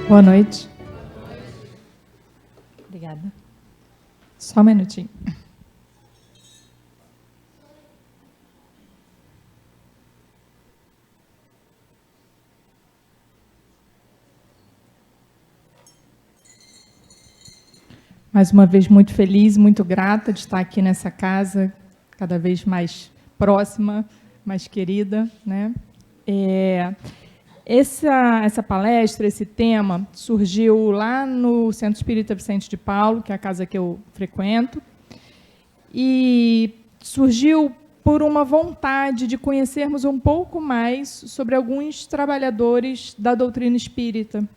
Boa noite. Obrigada. Só um minutinho. Mais uma vez, muito feliz, muito grata de estar aqui nessa casa, cada vez mais próxima, mais querida, né? Essa palestra, esse tema, surgiu lá no Centro Espírita Vicente de Paulo, que é a casa que eu frequento, e surgiu por uma vontade de conhecermos um pouco mais sobre alguns trabalhadores da doutrina espírita.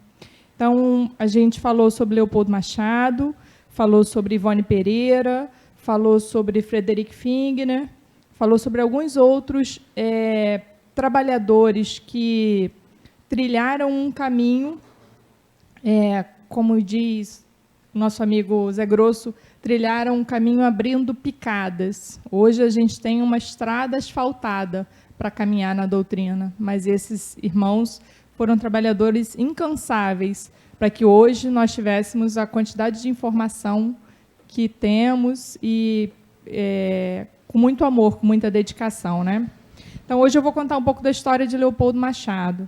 Então, a gente falou sobre Leopoldo Machado, falou sobre Ivone Pereira, falou sobre Frederic Fingner, falou sobre alguns outros trabalhadores que trilharam um caminho, como diz nosso amigo Zé Grosso, trilharam um caminho abrindo picadas. Hoje a gente tem uma estrada asfaltada para caminhar na doutrina, mas esses irmãos foram trabalhadores incansáveis para que hoje nós tivéssemos a quantidade de informação que temos e com muito amor, com muita dedicação, né? Então, hoje eu vou contar um pouco da história de Leopoldo Machado.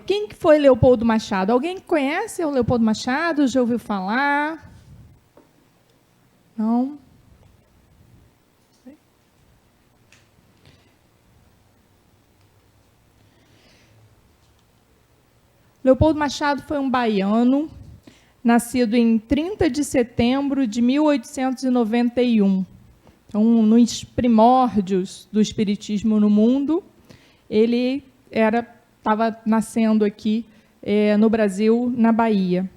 Quem que foi Leopoldo Machado? Alguém conhece o Leopoldo Machado? Já ouviu falar? Não? Leopoldo Machado foi um baiano, nascido em 30 de setembro de 1891. Então, nos primórdios do espiritismo no mundo, ele estava nascendo aqui no Brasil, na Bahia.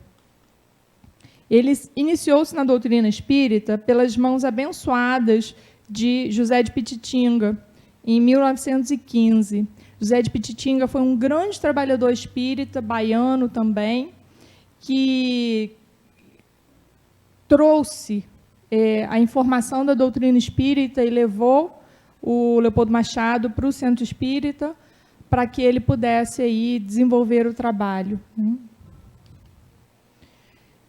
Ele iniciou-se na doutrina espírita pelas mãos abençoadas de José de Pititinga, em 1915. José de Pititinga foi um grande trabalhador espírita, baiano também, que trouxe a informação da doutrina espírita e levou o Leopoldo Machado para o Centro Espírita, para que ele pudesse aí desenvolver o trabalho.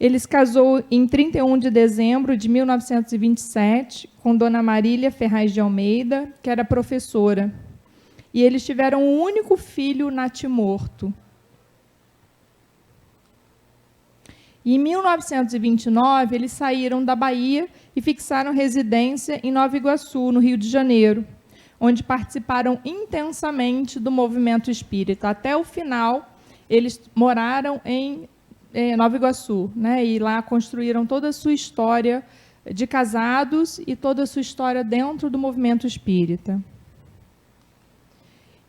Ele se casou em 31 de dezembro de 1927 com Dona Marília Ferraz de Almeida, que era professora. E eles tiveram um único filho natimorto. E em 1929, eles saíram da Bahia e fixaram residência em Nova Iguaçu, no Rio de Janeiro, onde participaram intensamente do movimento espírita. Até o final, eles moraram em Nova Iguaçu, né? E lá construíram toda a sua história de casados e toda a sua história dentro do movimento espírita.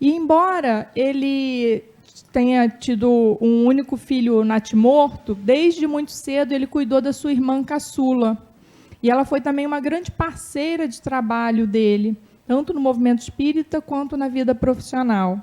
E, embora ele tenha tido um único filho natimorto, desde muito cedo ele cuidou da sua irmã caçula. E ela foi também uma grande parceira de trabalho dele, tanto no movimento espírita quanto na vida profissional.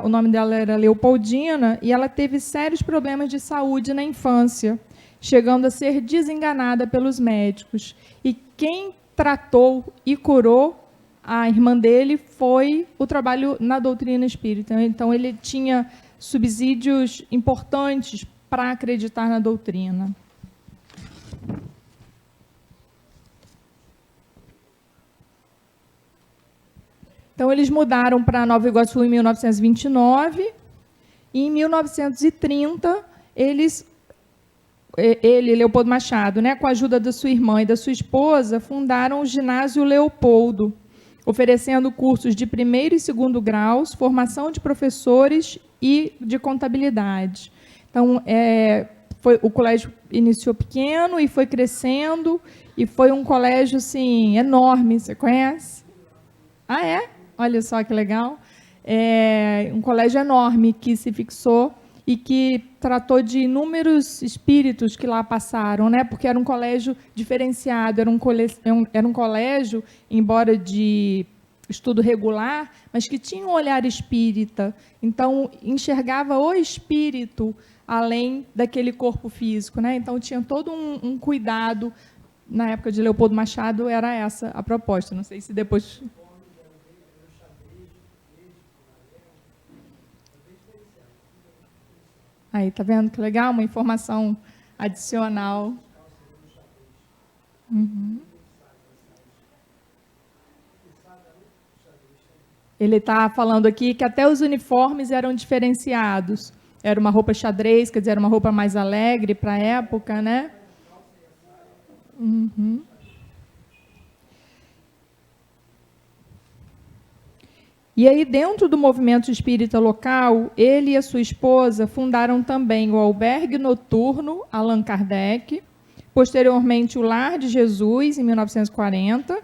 O nome dela era Leopoldina, e ela teve sérios problemas de saúde na infância, chegando a ser desenganada pelos médicos. E quem tratou e curou a irmã dele foi o trabalho na doutrina espírita. Então, ele tinha subsídios importantes para acreditar na doutrina. Então, eles mudaram para Nova Iguaçu em 1929, e em 1930, ele, Leopoldo Machado, né, com a ajuda da sua irmã e da sua esposa, fundaram o Ginásio Leopoldo, oferecendo cursos de primeiro e segundo graus, formação de professores e de contabilidade. Então, o colégio iniciou pequeno e foi crescendo, e foi um colégio assim, enorme. Você conhece? Ah, é? Olha só que legal. Um colégio enorme que se fixou e que tratou de inúmeros espíritos que lá passaram, né? Porque era um colégio diferenciado, era um colégio, embora de estudo regular, mas que tinha um olhar espírita. Então, enxergava o espírito além daquele corpo físico, né? Então, tinha todo um cuidado. Na época de Leopoldo Machado, era essa a proposta. Não sei se depois... Aí, tá vendo que legal? Uma informação adicional. Uhum. Ele está falando aqui que até os uniformes eram diferenciados. Era uma roupa xadrez, quer dizer, era uma roupa mais alegre para a época, né? Uhum. E aí, dentro do movimento espírita local, ele e a sua esposa fundaram também o Albergue Noturno Allan Kardec, posteriormente o Lar de Jesus, em 1940,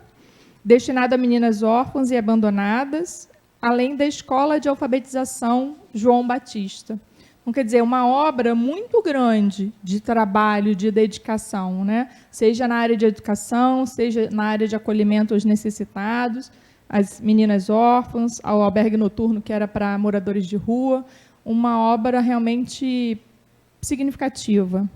destinado a meninas órfãs e abandonadas, além da Escola de Alfabetização João Batista. Então, quer dizer, uma obra muito grande de trabalho, de dedicação, né? Seja na área de educação, seja na área de acolhimento aos necessitados, as meninas órfãs, ao albergue noturno, que era para moradores de rua, uma obra realmente significativa.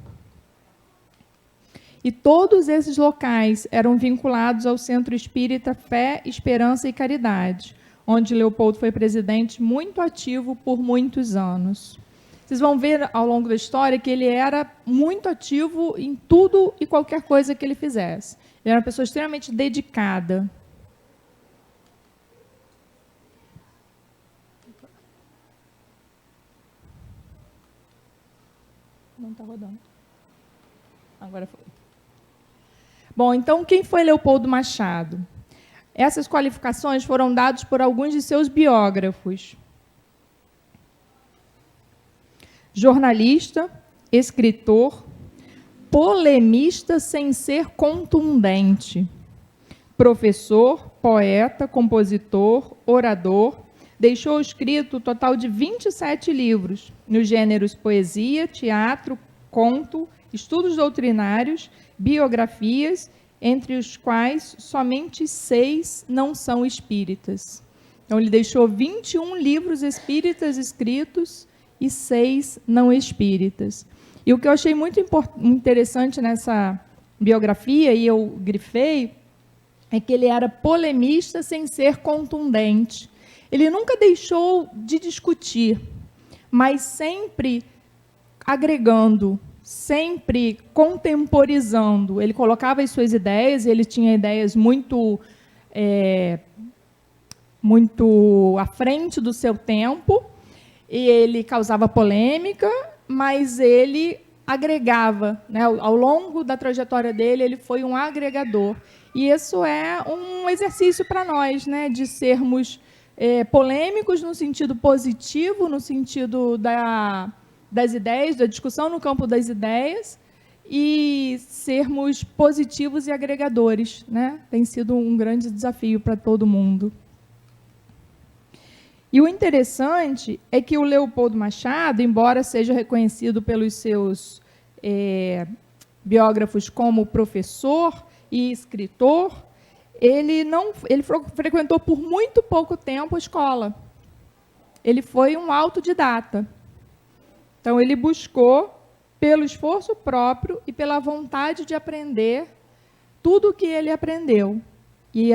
E todos esses locais eram vinculados ao Centro Espírita Fé, Esperança e Caridade, onde Leopoldo foi presidente muito ativo por muitos anos. Vocês vão ver ao longo da história que ele era muito ativo em tudo e qualquer coisa que ele fizesse. Ele era uma pessoa extremamente dedicada. Não está rodando. Agora foi. Bom, então, quem foi Leopoldo Machado? Essas qualificações foram dadas por alguns de seus biógrafos. Jornalista, escritor, polemista sem ser contundente, professor, poeta, compositor, orador, deixou escrito um total de 27 livros, nos gêneros poesia, teatro, conto, estudos doutrinários, biografias, entre os quais somente 6 não são espíritas. Então, ele deixou 21 livros espíritas escritos e 6 não espíritas. E o que eu achei muito interessante nessa biografia, e eu grifei, é que ele era polemista sem ser contundente. Ele nunca deixou de discutir, mas sempre agregando, sempre contemporizando. Ele colocava as suas ideias, ele tinha ideias muito à frente do seu tempo, e ele causava polêmica, mas ele agregava, né? Ao longo da trajetória dele, ele foi um agregador. E isso é um exercício para nós, né? De sermos polêmicos no sentido positivo, no sentido das ideias, da discussão no campo das ideias, e sermos positivos e agregadores, né? Tem sido um grande desafio para todo mundo. E o interessante é que o Leopoldo Machado, embora seja reconhecido pelos seus biógrafos como professor e escritor, ele frequentou por muito pouco tempo a escola. Ele foi um autodidata. Então, ele buscou, pelo esforço próprio e pela vontade de aprender, tudo o que ele aprendeu. E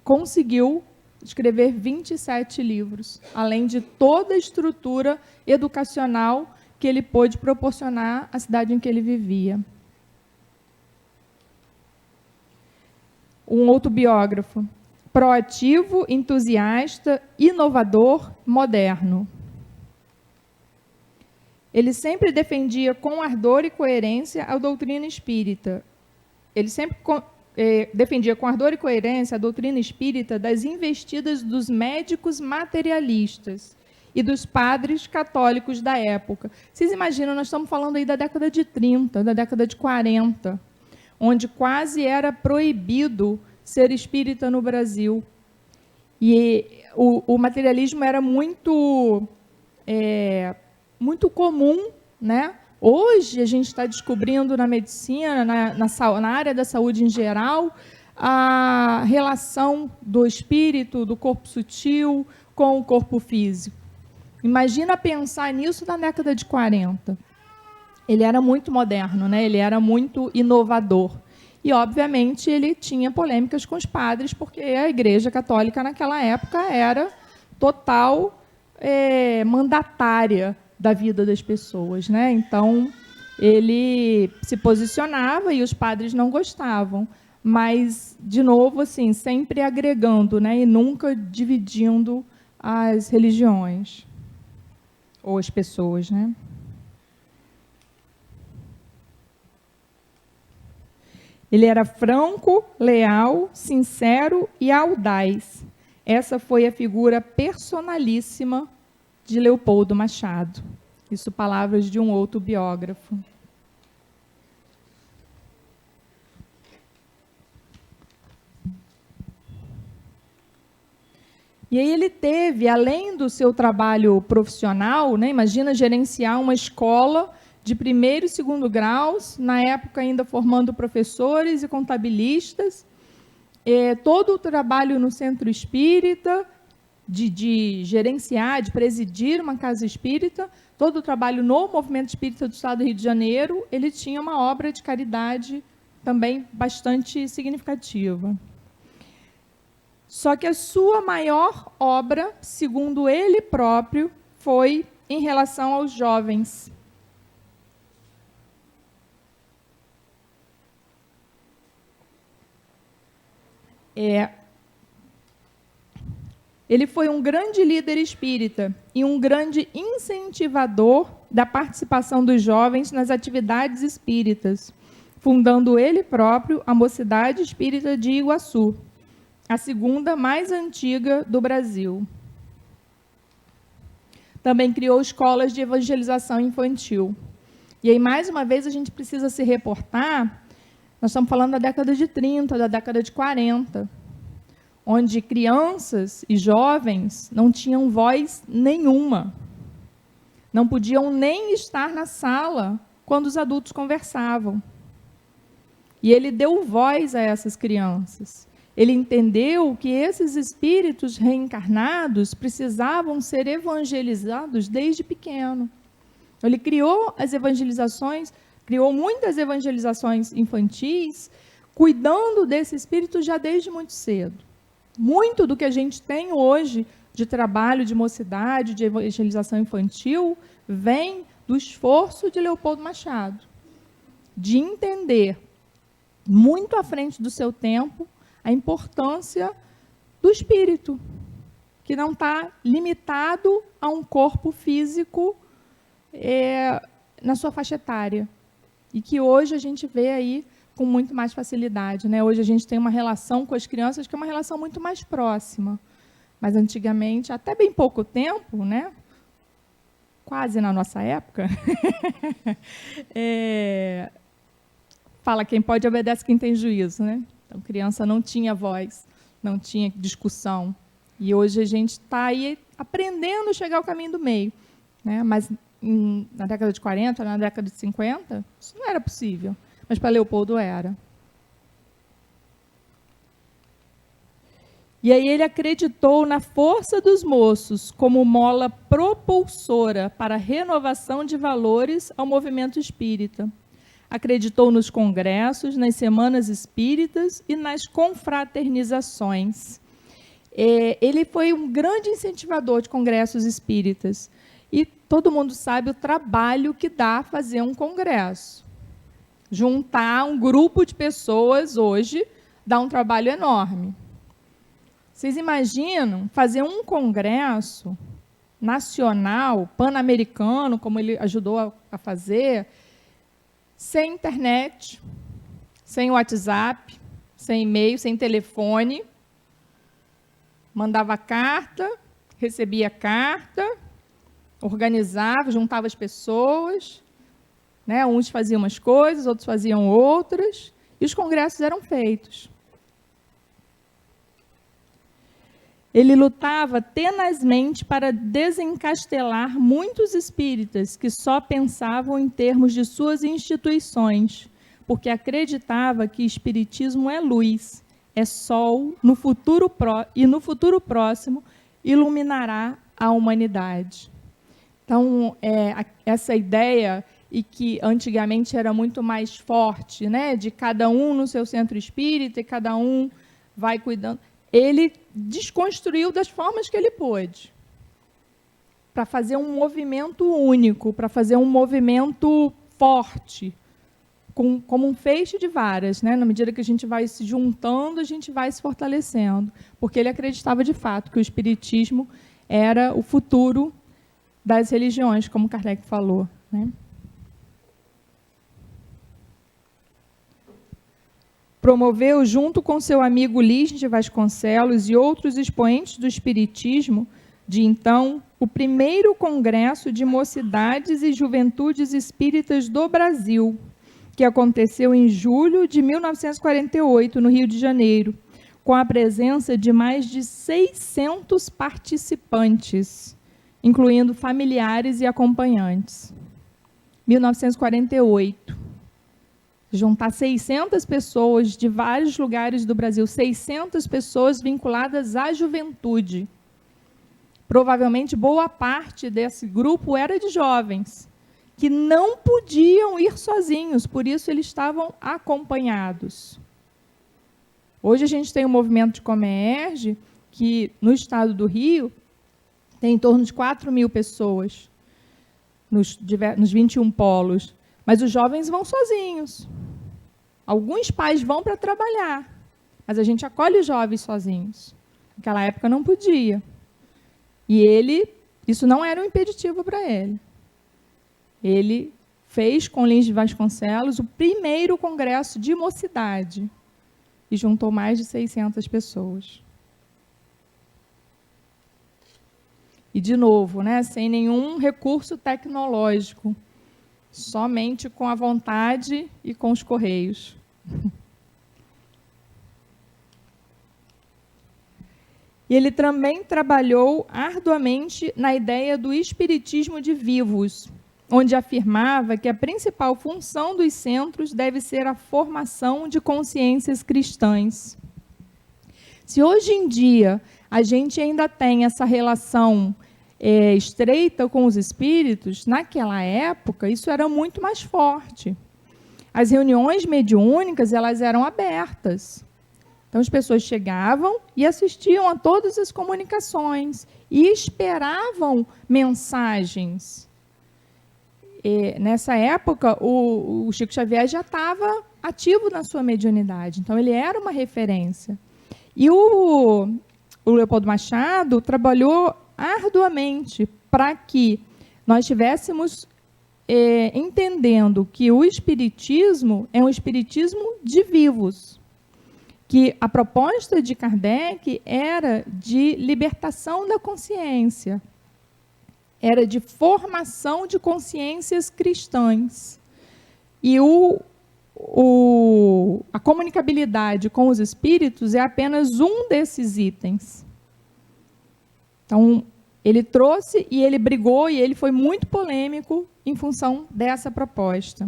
conseguiu escrever 27 livros, além de toda a estrutura educacional que ele pôde proporcionar à cidade em que ele vivia. Um outro biógrafo: proativo, entusiasta, inovador, moderno. Ele sempre defendia com ardor e coerência a doutrina espírita. Ele sempre defendia com ardor e coerência a doutrina espírita das investidas dos médicos materialistas e dos padres católicos da época. Vocês imaginam, nós estamos falando aí da década de 30, da década de 40, onde quase era proibido ser espírita no Brasil. E o materialismo era muito comum, né? Hoje, a gente está descobrindo na medicina, na área da saúde em geral, a relação do espírito, do corpo sutil, com o corpo físico. Imagina pensar nisso na década de 40. Ele era muito moderno, né? Ele era muito inovador. E, obviamente, ele tinha polêmicas com os padres, porque a Igreja Católica, naquela época, era total mandatária da vida das pessoas, né? Então, ele se posicionava e os padres não gostavam. Mas, de novo, assim, sempre agregando, né? E nunca dividindo as religiões ou as pessoas, né? Ele era franco, leal, sincero e audaz. Essa foi a figura personalíssima de Leopoldo Machado. Isso, palavras de um outro biógrafo. E aí ele teve, além do seu trabalho profissional, né, imagina gerenciar uma escola de primeiro e segundo graus, na época ainda formando professores e contabilistas, todo o trabalho no centro espírita, de gerenciar, de presidir uma casa espírita, todo o trabalho no movimento espírita do Estado do Rio de Janeiro, ele tinha uma obra de caridade também bastante significativa. Só que a sua maior obra, segundo ele próprio, foi em relação aos jovens. Ele foi um grande líder espírita e um grande incentivador da participação dos jovens nas atividades espíritas, fundando ele próprio a Mocidade Espírita de Iguaçu, a segunda mais antiga do Brasil. Também criou escolas de evangelização infantil. E aí, mais uma vez, a gente precisa se reportar, nós estamos falando da década de 30, da década de 40, onde crianças e jovens não tinham voz nenhuma. Não podiam nem estar na sala quando os adultos conversavam. E ele deu voz a essas crianças. Ele entendeu que esses espíritos reencarnados precisavam ser evangelizados desde pequeno. Ele criou as evangelizações, criou muitas evangelizações infantis, cuidando desse espírito já desde muito cedo. Muito do que a gente tem hoje de trabalho de mocidade, de evangelização infantil, vem do esforço de Leopoldo Machado, de entender, muito à frente do seu tempo, a importância do espírito, que não está limitado a um corpo físico na sua faixa etária. E que hoje a gente vê aí com muito mais facilidade, né? Hoje a gente tem uma relação com as crianças que é uma relação muito mais próxima. Mas antigamente, até bem pouco tempo, né? Quase na nossa época, fala quem pode obedece quem tem juízo, né? Então, criança não tinha voz, não tinha discussão. E hoje a gente está aí aprendendo a chegar ao caminho do meio, né? Mas na década de 40, na década de 50, isso não era possível. Mas para Leopoldo era. E aí ele acreditou na força dos moços como mola propulsora para a renovação de valores ao movimento espírita. Acreditou nos congressos, nas semanas espíritas e nas confraternizações. Ele foi um grande incentivador de congressos espíritas. E todo mundo sabe o trabalho que dá fazer um congresso. Juntar um grupo de pessoas hoje dá um trabalho enorme. Vocês imaginam fazer um congresso nacional, pan-americano, como ele ajudou a fazer, sem internet, sem WhatsApp, sem e-mail, sem telefone. Mandava carta, recebia carta, organizava, juntava as pessoas, né? Uns faziam umas coisas, outros faziam outras, e os congressos eram feitos. Ele lutava tenazmente para desencastelar muitos espíritas que só pensavam em termos de suas instituições, porque acreditava que espiritismo é luz, é sol no futuro e no futuro próximo iluminará a humanidade. Então, essa ideia, e que antigamente era muito mais forte, né, de cada um no seu centro espírita e cada um vai cuidando, ele desconstruiu das formas que ele pôde, para fazer um movimento único, para fazer um movimento forte, como um feixe de varas, né? Na medida que a gente vai se juntando, a gente vai se fortalecendo, porque ele acreditava de fato que o espiritismo era o futuro das religiões, como Kardec falou, né? Promoveu, junto com seu amigo Lins de Vasconcelos e outros expoentes do espiritismo de então, o primeiro congresso de mocidades e juventudes espíritas do Brasil, que aconteceu em julho de 1948, no Rio de Janeiro, com a presença de mais de 600 participantes, incluindo familiares e acompanhantes. 1948. Juntar 600 pessoas de vários lugares do Brasil, 600 pessoas vinculadas à juventude. Provavelmente, boa parte desse grupo era de jovens, que não podiam ir sozinhos, por isso eles estavam acompanhados. Hoje a gente tem um movimento de Comerge, que no estado do Rio tem em torno de 4.000 pessoas, nos 21 polos, mas os jovens vão sozinhos. Alguns pais vão para trabalhar, mas a gente acolhe os jovens sozinhos. Naquela época não podia. E isso não era um impeditivo para ele. Ele fez com Lins de Vasconcelos o primeiro congresso de mocidade e juntou mais de 600 pessoas. E, de novo, né, sem nenhum recurso tecnológico, somente com a vontade e com os correios. E ele também trabalhou arduamente na ideia do espiritismo de vivos, onde afirmava que a principal função dos centros deve ser a formação de consciências cristãs. Se hoje em dia a gente ainda tem essa relação estreita com os espíritos, naquela época isso era muito mais forte. As reuniões mediúnicas, elas eram abertas. Então, as pessoas chegavam e assistiam a todas as comunicações e esperavam mensagens. Nessa época, o Chico Xavier já estava ativo na sua mediunidade, então ele era uma referência. E o Leopoldo Machado trabalhou arduamente para que nós estivéssemos entendendo que o espiritismo é um espiritismo de vivos, que a proposta de Kardec era de libertação da consciência, era de formação de consciências cristãs. E a comunicabilidade com os espíritos é apenas um desses itens. Então, ele trouxe e ele brigou e ele foi muito polêmico em função dessa proposta.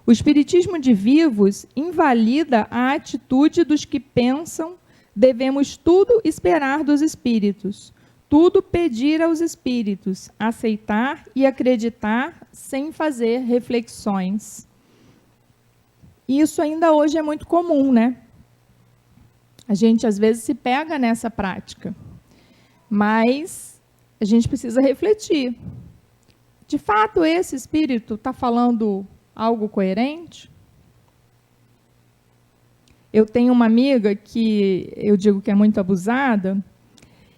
O espiritismo de vivos invalida a atitude dos que pensam devemos tudo esperar dos espíritos, tudo pedir aos espíritos, aceitar e acreditar sem fazer reflexões. Isso ainda hoje é muito comum, né? A gente, às vezes, se pega nessa prática, mas a gente precisa refletir. De fato, esse espírito está falando algo coerente? Eu tenho uma amiga que eu digo que é muito abusada,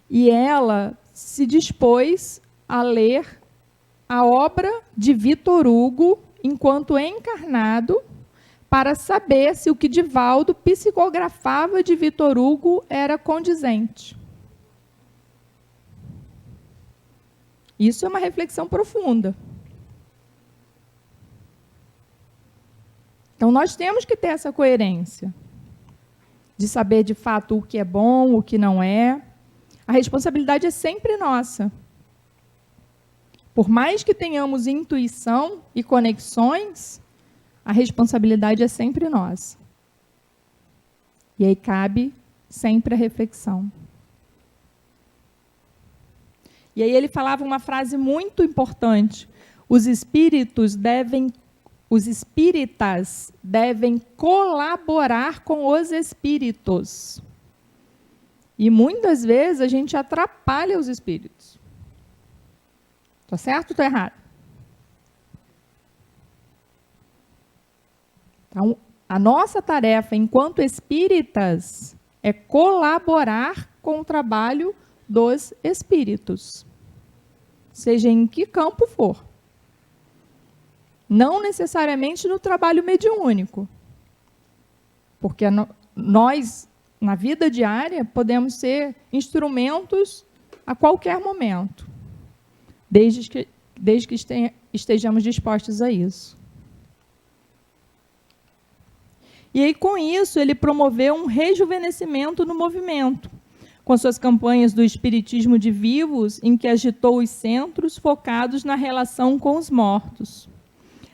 e ela se dispôs a ler a obra de Vitor Hugo enquanto encarnado, para saber se o que Divaldo psicografava de Vitor Hugo era condizente. Isso é uma reflexão profunda. Então, nós temos que ter essa coerência de saber, de fato, o que é bom, o que não é. A responsabilidade é sempre nossa. Por mais que tenhamos intuição e conexões, a responsabilidade é sempre nossa. E aí cabe sempre a reflexão. E aí ele falava uma frase muito importante: os espíritas devem colaborar com os espíritos. E muitas vezes a gente atrapalha os espíritos. Está certo ou está errado? Então, a nossa tarefa enquanto espíritas é colaborar com o trabalho dos espíritos, seja em que campo for. Não necessariamente no trabalho mediúnico, porque nós, na vida diária, podemos ser instrumentos a qualquer momento, desde que estejamos dispostos a isso. E aí, com isso, ele promoveu um rejuvenescimento no movimento, com suas campanhas do Espiritismo de Vivos, em que agitou os centros focados na relação com os mortos.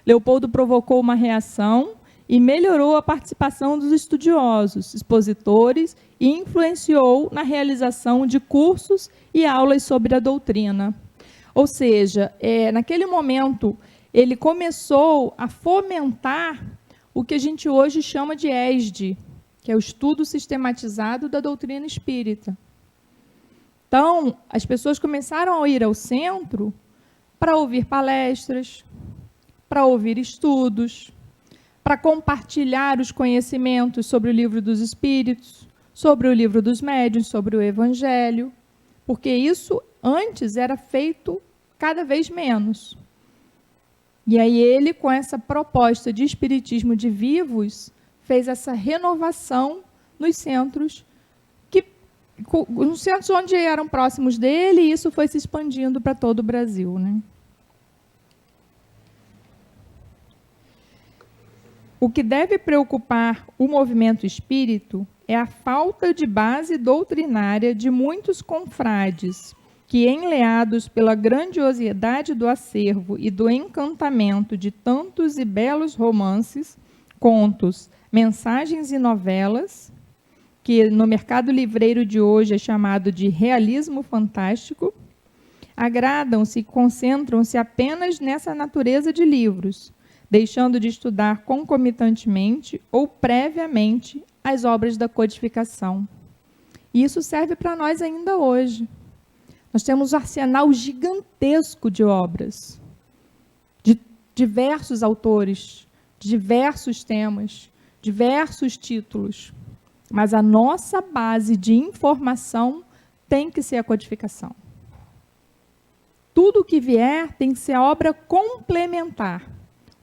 Leopoldo provocou uma reação e melhorou a participação dos estudiosos, expositores e influenciou na realização de cursos e aulas sobre a doutrina. Ou seja, naquele momento, ele começou a fomentar o que a gente hoje chama de ESD, que é o estudo sistematizado da doutrina espírita. Então, as pessoas começaram a ir ao centro para ouvir palestras, para ouvir estudos, para compartilhar os conhecimentos sobre o Livro dos Espíritos, sobre o Livro dos Médiuns, sobre o Evangelho, porque isso antes era feito cada vez menos. E aí ele, com essa proposta de espiritismo de vivos, fez essa renovação nos centros, nos centros onde eram próximos dele, e isso foi se expandindo para todo o Brasil, né? O que deve preocupar o movimento espírita é a falta de base doutrinária de muitos confrades, que, enleados pela grandiosidade do acervo e do encantamento de tantos e belos romances, contos, mensagens e novelas, que no mercado livreiro de hoje é chamado de realismo fantástico, agradam-se e concentram-se apenas nessa natureza de livros, deixando de estudar concomitantemente ou previamente as obras da codificação. E isso serve para nós ainda hoje. Nós temos um arsenal gigantesco de obras, de diversos autores, de diversos temas, diversos títulos. Mas a nossa base de informação tem que ser a codificação. Tudo que vier tem que ser obra complementar.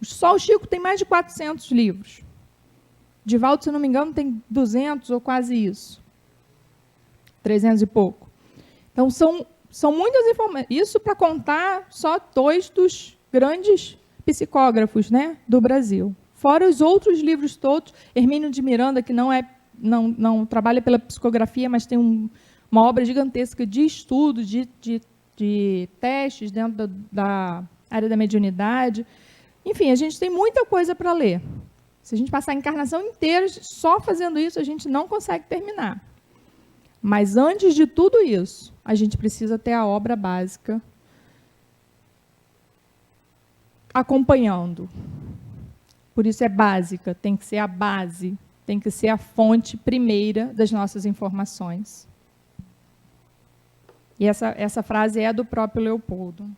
Só o Chico tem mais de 400 livros. Divaldo, se não me engano, tem 200 ou quase isso. 300 e pouco. Então, são muitas informações. Isso para contar só 2 dos grandes psicógrafos, né, do Brasil. Fora os outros livros todos. Hermínio de Miranda, que não trabalha pela psicografia, mas tem uma obra gigantesca de estudo, de testes dentro da área da mediunidade. Enfim, a gente tem muita coisa para ler. Se a gente passar a encarnação inteira só fazendo isso, a gente não consegue terminar. Mas antes de tudo isso, a gente precisa ter a obra básica acompanhando. Por isso é básica, tem que ser a base, tem que ser a fonte primeira das nossas informações. E essa frase é do próprio Leopoldo.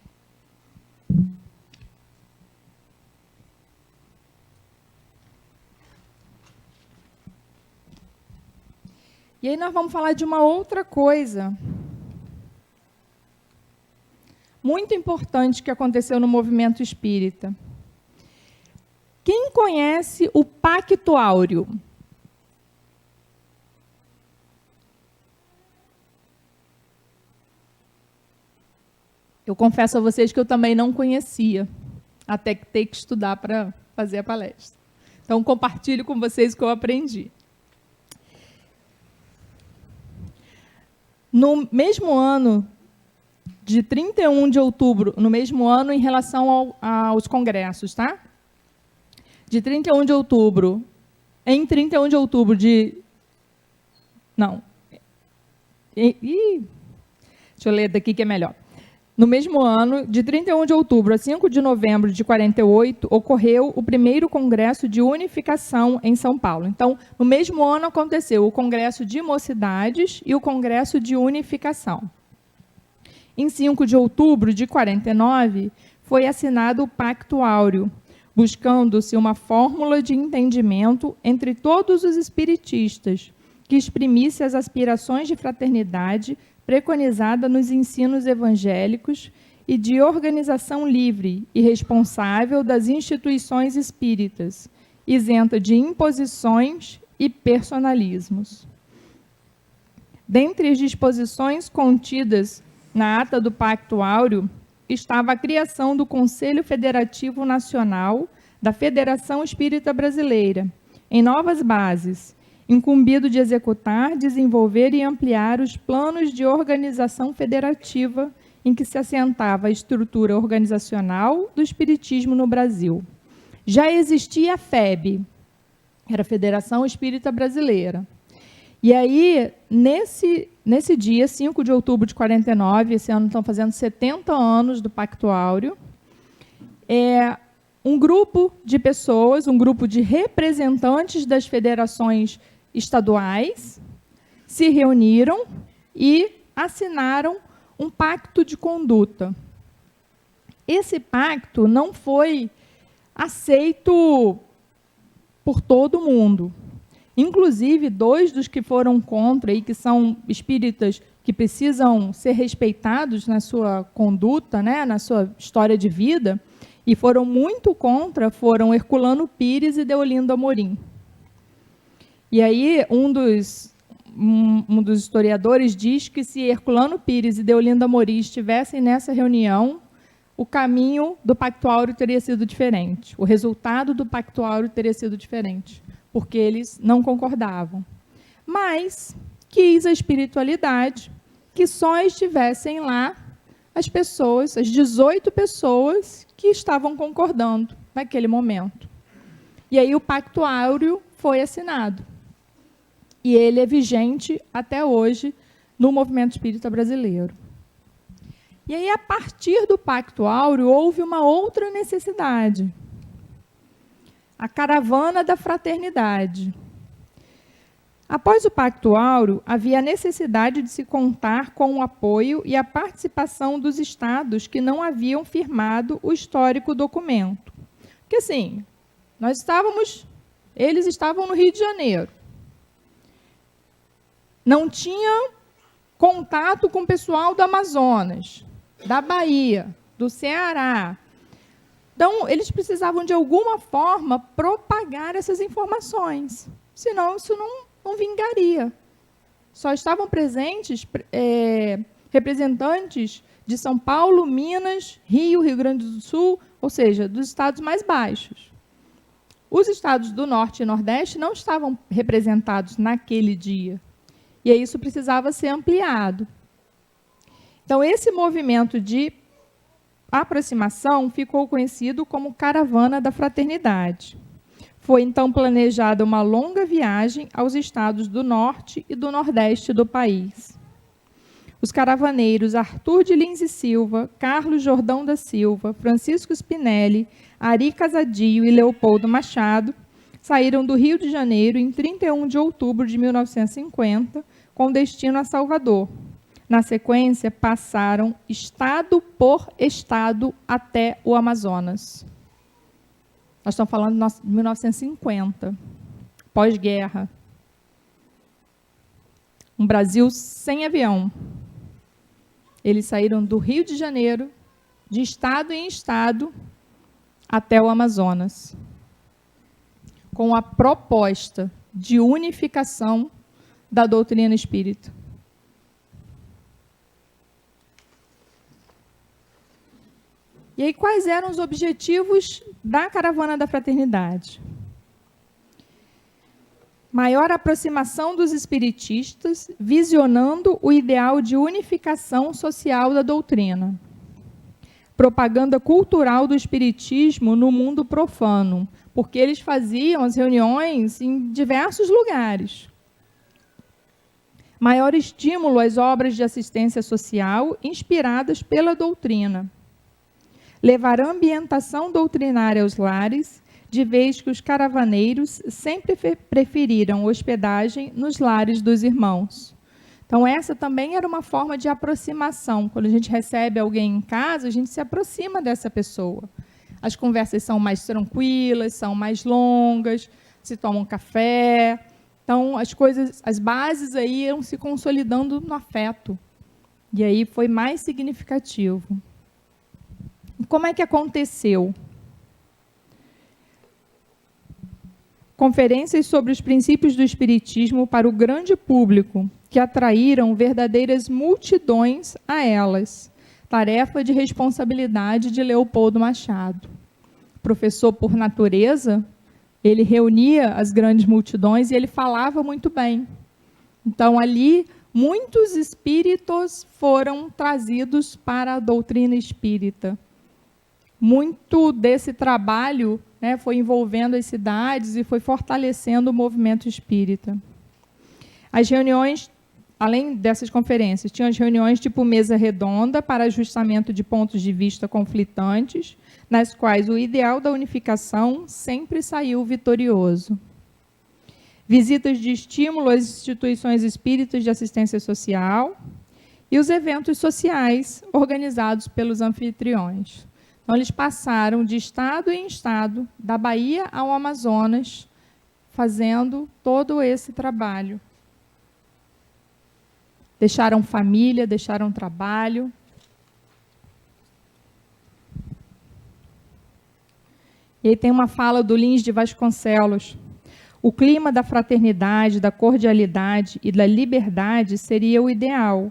E aí nós vamos falar de uma outra coisa muito importante que aconteceu no movimento espírita. Quem conhece o Pacto Áureo? Eu confesso a vocês que eu também não conhecia, até que ter que estudar para fazer a palestra. Então, compartilho com vocês o que eu aprendi. No mesmo ano, de 31 de outubro, no mesmo ano em relação aos congressos, tá? De 31 de outubro, em 31 de outubro de Não. Deixa eu ler daqui que é melhor. No mesmo ano, de 31 de outubro a 5 de novembro de 48, ocorreu o primeiro Congresso de Unificação em São Paulo. Então, no mesmo ano aconteceu o Congresso de Mocidades e o Congresso de Unificação. Em 5 de outubro de 49, foi assinado o Pacto Áureo, buscando-se uma fórmula de entendimento entre todos os espiritistas, que exprimisse as aspirações de fraternidade preconizada nos ensinos evangélicos e de organização livre e responsável das instituições espíritas, isenta de imposições e personalismos. Dentre as disposições contidas na ata do Pacto Áureo, estava a criação do Conselho Federativo Nacional da Federação Espírita Brasileira, em novas bases, incumbido de executar, desenvolver e ampliar os planos de organização federativa em que se assentava a estrutura organizacional do espiritismo no Brasil. Já existia a FEB, era a Federação Espírita Brasileira. E aí, nesse dia, 5 de outubro de 49, esse ano estão fazendo 70 anos do Pacto Áureo, um grupo de pessoas, um grupo de representantes das federações estaduais se reuniram e assinaram um pacto de conduta. Esse pacto não foi aceito por todo mundo. Inclusive, 2 dos que foram contra e que são espíritas que precisam ser respeitados na sua conduta, né, na sua história de vida, e foram muito contra, foram Herculano Pires e Deolindo Amorim. E aí, um dos historiadores diz que se Herculano Pires e Deolindo Amorim estivessem nessa reunião, o caminho do Pacto Áureo teria sido diferente. O resultado do Pacto Áureo teria sido diferente, porque eles não concordavam. Mas quis a espiritualidade que só estivessem lá as pessoas, as 18 pessoas que estavam concordando naquele momento. E aí o Pacto Áureo foi assinado. E ele é vigente até hoje no movimento espírita brasileiro. E aí, a partir do Pacto Áureo, houve uma outra necessidade. A caravana da fraternidade. Após o Pacto Áureo, havia a necessidade de se contar com o apoio e a participação dos estados que não haviam firmado o histórico documento. Porque, assim, eles estavam no Rio de Janeiro. Não tinha contato com o pessoal do Amazonas, da Bahia, do Ceará. Então, eles precisavam, de alguma forma, propagar essas informações. Senão, isso não vingaria. Só estavam presentes representantes de São Paulo, Minas, Rio, Rio Grande do Sul, ou seja, dos estados mais baixos. Os estados do Norte e Nordeste não estavam representados naquele dia. E aí isso precisava ser ampliado. Então, esse movimento de aproximação ficou conhecido como Caravana da Fraternidade. Foi, então, planejada uma longa viagem aos estados do Norte e do Nordeste do país. Os caravaneiros Arthur de Lins e Silva, Carlos Jordão da Silva, Francisco Spinelli, Ari Casadio e Leopoldo Machado saíram do Rio de Janeiro em 31 de outubro de 1950, com destino a Salvador. Na sequência, passaram estado por estado até o Amazonas. Nós estamos falando de 1950, pós-guerra. Um Brasil sem avião. Eles saíram do Rio de Janeiro, de estado em estado, até o Amazonas, com a proposta de unificação da doutrina espírita. E aí, quais eram os objetivos da Caravana da Fraternidade? Maior aproximação dos espiritistas, visionando o ideal de unificação social da doutrina. Propaganda cultural do espiritismo no mundo profano, porque eles faziam as reuniões em diversos lugares. Maior estímulo às obras de assistência social inspiradas pela doutrina. Levar ambientação doutrinária aos lares, de vez que os caravaneiros sempre preferiram hospedagem nos lares dos irmãos. Então, essa também era uma forma de aproximação. Quando a gente recebe alguém em casa, a gente se aproxima dessa pessoa. As conversas são mais tranquilas, são mais longas, se toma um café. Então, as bases aí iam se consolidando no afeto. E aí foi mais significativo. E como é que aconteceu? Conferências sobre os princípios do Espiritismo para o grande público, que atraíram verdadeiras multidões a elas. Tarefa de responsabilidade de Leopoldo Machado. Professor por natureza, ele reunia as grandes multidões e ele falava muito bem. Então, ali, muitos espíritos foram trazidos para a doutrina espírita. Muito desse trabalho, né, foi envolvendo as cidades e foi fortalecendo o movimento espírita. As reuniões, além dessas conferências, tinham as reuniões tipo mesa redonda para ajustamento de pontos de vista conflitantes, nas quais o ideal da unificação sempre saiu vitorioso. Visitas de estímulo às instituições espíritas de assistência social e os eventos sociais organizados pelos anfitriões. Então, eles passaram de estado em estado, da Bahia ao Amazonas, fazendo todo esse trabalho. Deixaram família, deixaram trabalho. E aí tem uma fala do Lins de Vasconcelos. O clima da fraternidade, da cordialidade e da liberdade seria o ideal,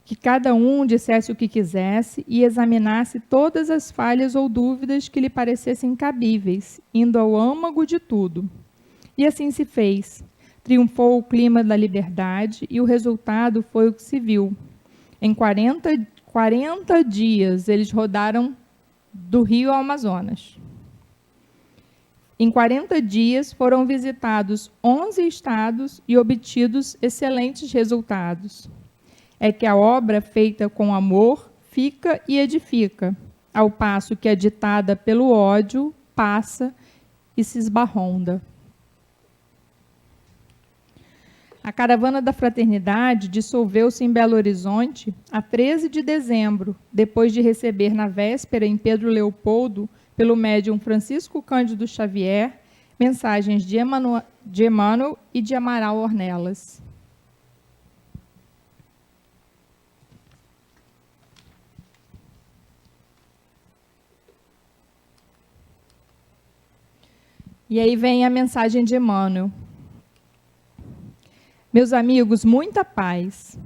que cada um dissesse o que quisesse e examinasse todas as falhas ou dúvidas que lhe parecessem cabíveis, indo ao âmago de tudo. E assim se fez. Triunfou o clima da liberdade e o resultado foi o que se viu. Em 40 dias, eles rodaram do Rio ao Amazonas. Em 40 dias, foram visitados 11 estados e obtidos excelentes resultados. É que a obra feita com amor fica e edifica, ao passo que a ditada pelo ódio passa e se esbarronda. A caravana da fraternidade dissolveu-se em Belo Horizonte a 13 de dezembro, depois de receber na véspera em Pedro Leopoldo, pelo médium Francisco Cândido Xavier, mensagens de Emmanuel e de Amaral Ornelas. E aí vem a mensagem de Emmanuel. Meus amigos, muita paz.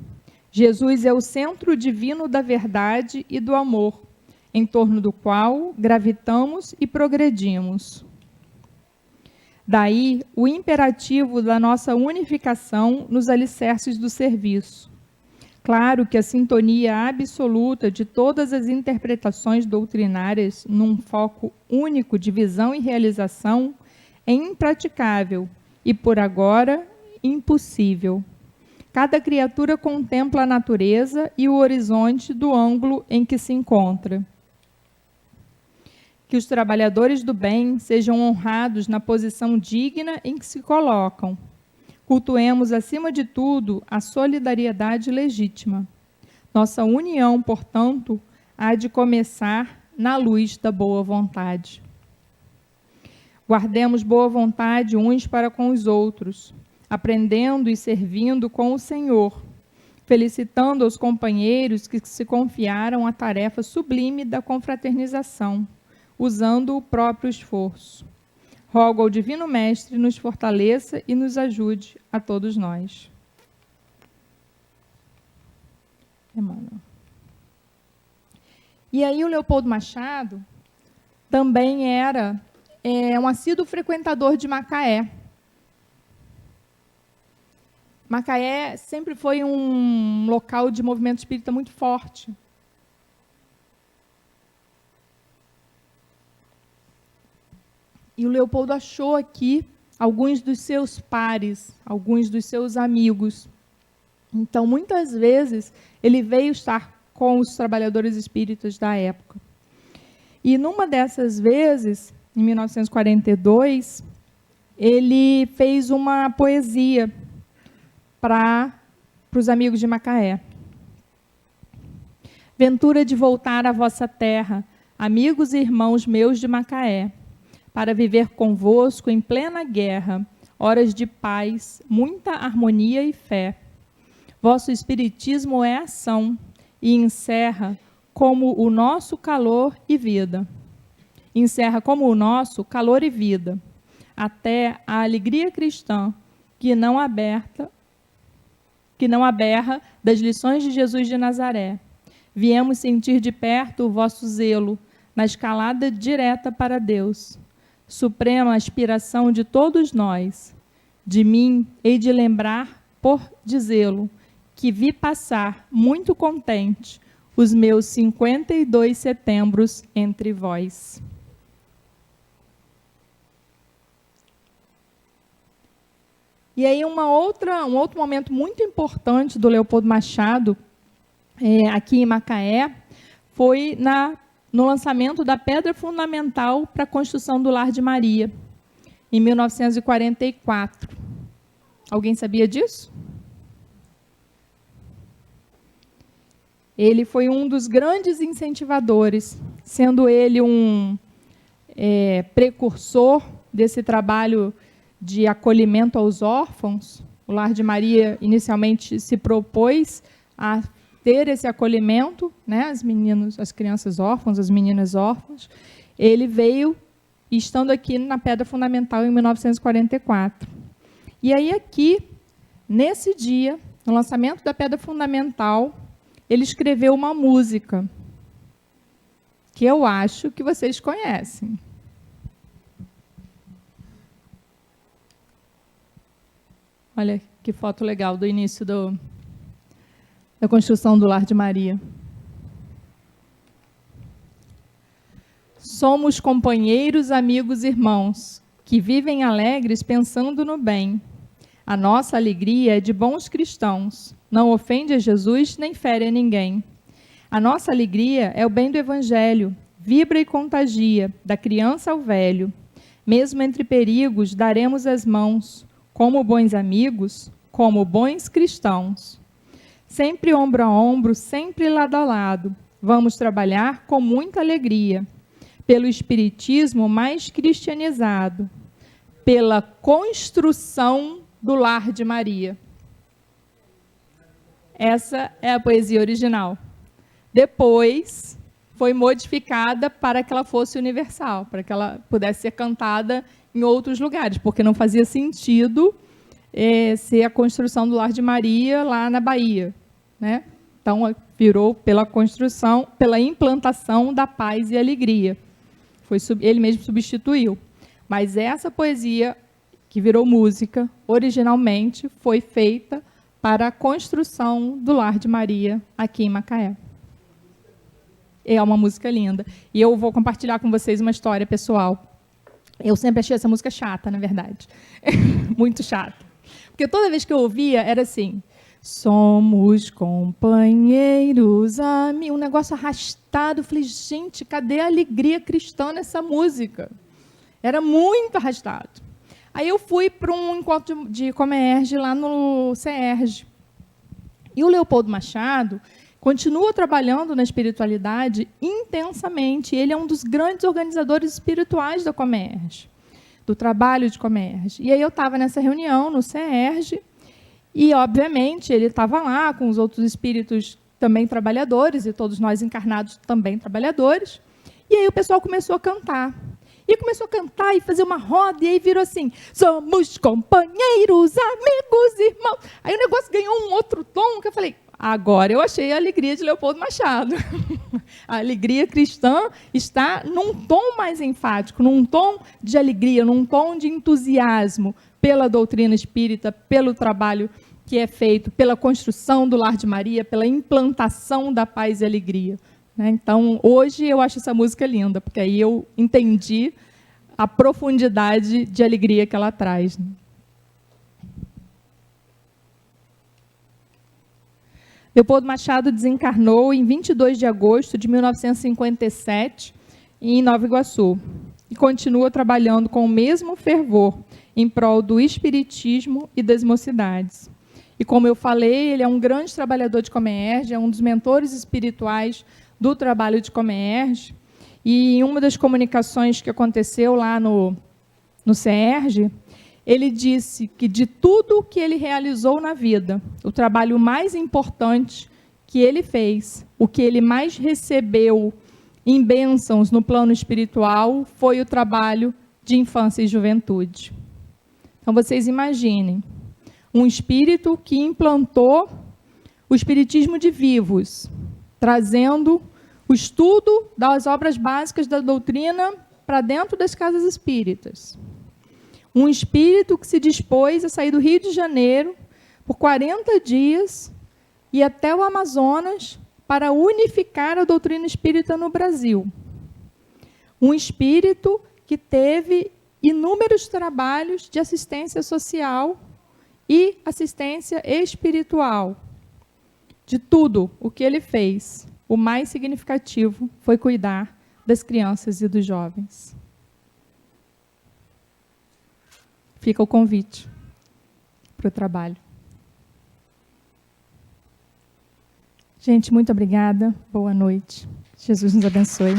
Jesus é o centro divino da verdade e do amor, em torno do qual gravitamos e progredimos. Daí o imperativo da nossa unificação nos alicerces do serviço. Claro que a sintonia absoluta de todas as interpretações doutrinárias num foco único de visão e realização é impraticável e, por agora, impossível. Cada criatura contempla a natureza e o horizonte do ângulo em que se encontra. Que os trabalhadores do bem sejam honrados na posição digna em que se colocam. Cultuemos, acima de tudo, a solidariedade legítima. Nossa união, portanto, há de começar na luz da boa vontade. Guardemos boa vontade uns para com os outros, aprendendo e servindo com o Senhor, felicitando os companheiros que se confiaram à tarefa sublime da confraternização, usando o próprio esforço. Rogo ao Divino Mestre nos fortaleça e nos ajude a todos nós. Emmanuel. E aí o Leopoldo Machado também era um assíduo frequentador de Macaé. Macaé sempre foi um local de movimento espírita muito forte. E o Leopoldo achou aqui alguns dos seus pares, alguns dos seus amigos. Então, muitas vezes, ele veio estar com os trabalhadores espíritas da época. E numa dessas vezes, em 1942, ele fez uma poesia para os amigos de Macaé. Ventura de voltar à vossa terra, amigos e irmãos meus de Macaé, para viver convosco em plena guerra, horas de paz, muita harmonia e fé. Vosso espiritismo é ação e encerra como o nosso calor e vida. Encerra como o nosso calor e vida, até a alegria cristã que não aberra das lições de Jesus de Nazaré. Viemos sentir de perto o vosso zelo na escalada direta para Deus, suprema aspiração de todos nós. De mim hei de lembrar, por dizê-lo, que vi passar, muito contente, os meus 52 setembros entre vós. E aí um outro momento muito importante do Leopoldo Machado, aqui em Macaé, foi no lançamento da pedra fundamental para a construção do Lar de Maria, em 1944. Alguém sabia disso? Ele foi um dos grandes incentivadores, sendo ele um precursor desse trabalho de acolhimento aos órfãos. O Lar de Maria inicialmente se propôs a ter esse acolhimento, né, as crianças órfãs, as meninas órfãs. Ele veio estando aqui na Pedra Fundamental em 1944. E aí aqui, nesse dia, no lançamento da Pedra Fundamental, ele escreveu uma música que eu acho que vocês conhecem. Olha que foto legal do início da construção do Lar de Maria. Somos companheiros, amigos, irmãos, que vivem alegres pensando no bem. A nossa alegria é de bons cristãos, não ofende a Jesus nem fere a ninguém. A nossa alegria é o bem do Evangelho, vibra e contagia, da criança ao velho. Mesmo entre perigos, daremos as mãos, como bons amigos, como bons cristãos. Sempre ombro a ombro, sempre lado a lado, vamos trabalhar com muita alegria, pelo espiritismo mais cristianizado, pela construção do Lar de Maria. Essa é a poesia original. Depois, foi modificada para que ela fosse universal, para que ela pudesse ser cantada em outros lugares, porque não fazia sentido ser a construção do Lar de Maria lá na Bahia, né? Então, virou pela construção, pela implantação da paz e alegria. Ele mesmo substituiu. Mas essa poesia, que virou música, originalmente foi feita para a construção do Lar de Maria, aqui em Macaé. É uma música linda. E eu vou compartilhar com vocês uma história pessoal. Eu sempre achei essa música chata, na verdade. Muito chata. Porque toda vez que eu ouvia, era assim: somos companheiros, amigos. Um negócio arrastado. Eu falei, gente, cadê a alegria cristã nessa música? Era muito arrastado. Aí eu fui para um encontro de Comerge lá no CERJ. E o Leopoldo Machado continua trabalhando na espiritualidade intensamente. Ele é um dos grandes organizadores espirituais da Comerge, do trabalho de Comerge. E aí eu estava nessa reunião no CERJ, e, obviamente, ele estava lá com os outros espíritos também trabalhadores, e todos nós encarnados também trabalhadores. E aí o pessoal começou a cantar. E começou a cantar e fazer uma roda, e aí virou assim: somos companheiros, amigos, irmãos. Aí o negócio ganhou um outro tom, que eu falei, agora eu achei a alegria de Leopoldo Machado. A alegria cristã está num tom mais enfático, num tom de alegria, num tom de entusiasmo pela doutrina espírita, pelo trabalho que é feito, pela construção do Lar de Maria, pela implantação da paz e alegria. Então, hoje eu acho essa música linda, porque aí eu entendi a profundidade de alegria que ela traz. Leopoldo Machado desencarnou em 22 de agosto de 1957, em Nova Iguaçu, e continua trabalhando com o mesmo fervor em prol do espiritismo e das mocidades. E como eu falei, ele é um grande trabalhador de Comerge, é um dos mentores espirituais do trabalho de Comerge, e em uma das comunicações que aconteceu lá no CERJ, ele disse que de tudo o que ele realizou na vida, o trabalho mais importante que ele fez, o que ele mais recebeu em bênçãos no plano espiritual, foi o trabalho de infância e juventude. Então, vocês imaginem, um espírito que implantou o espiritismo de vivos, trazendo o estudo das obras básicas da doutrina para dentro das casas espíritas. Um espírito que se dispôs a sair do Rio de Janeiro por 40 dias e até o Amazonas para unificar a doutrina espírita no Brasil. Um espírito que teve inúmeros trabalhos de assistência social e assistência espiritual. De tudo o que ele fez, o mais significativo foi cuidar das crianças e dos jovens. Fica o convite para o trabalho. Gente, muito obrigada. Boa noite. Jesus nos abençoe.